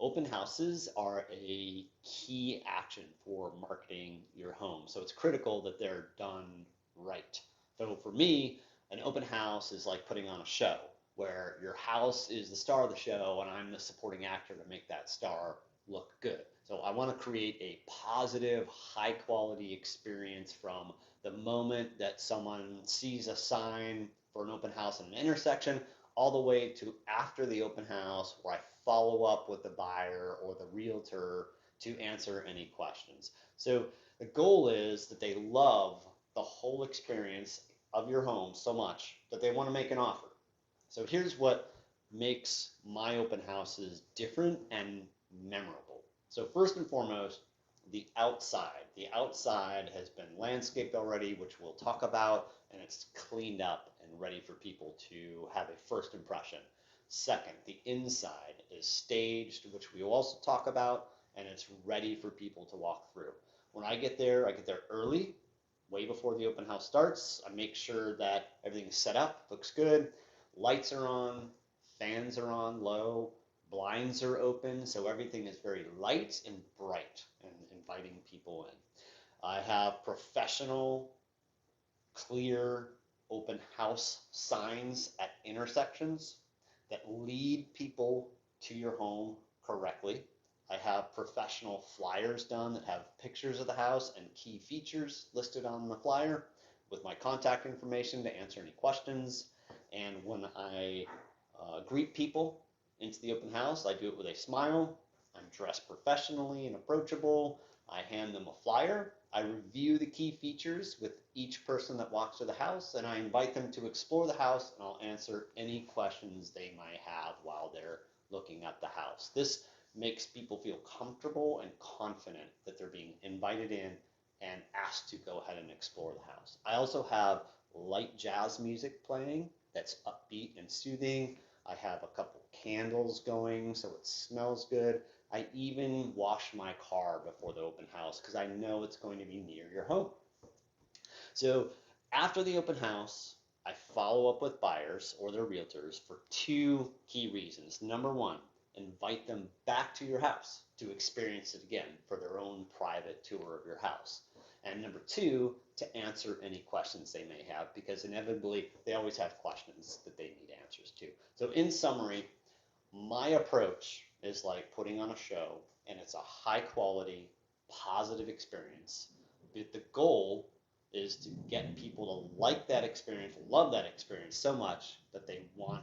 Open houses are a key action for marketing your home. So it's critical that they're done right. So for me, an open house is like putting on a show where your house is the star of the show and I'm the supporting actor to make that star look good. So I want to create a positive, high quality experience from the moment that someone sees a sign for an open house in an intersection all the way to after the open house where I follow up with the buyer or the realtor to answer any questions. So the goal is that they love the whole experience of your home so much that they want to make an offer. So here's what makes my open houses different and memorable. So first and foremost, the outside. The outside has been landscaped already, which we'll talk about, and it's cleaned up and ready for people to have a first impression. Second, the inside is staged, which we will also talk about, and it's ready for people to walk through. When I get there early, way before the open house starts. I make sure that everything is set up, looks good, lights are on, fans are on low, blinds are open, so everything is very light and bright and inviting people in. I have professional, clear, open house signs at intersections that lead people to your home correctly. I have professional flyers done that have pictures of the house and key features listed on the flyer with my contact information to answer any questions. And when I greet people into the open house, I do it with a smile. I'm dressed professionally and approachable. I hand them a flyer. I review the key features with each person that walks to the house, and I invite them to explore the house, and I'll answer any questions they might have while they're looking at the house. This makes people feel comfortable and confident that they're being invited in and asked to go ahead and explore the house. I also have light jazz music playing that's upbeat and soothing. I have a couple candles going so it smells good. I even wash my car before the open house because I know it's going to be near your home. So after the open house, I follow up with buyers or their realtors for two key reasons. Number one, invite them back to your house to experience it again for their own private tour of your house. And number two, to answer any questions they may have because inevitably they always have questions that they need answers to. So in summary, my approach is like putting on a show and it's a high quality, positive experience. But the goal is to get people to like that experience, love that experience so much that they want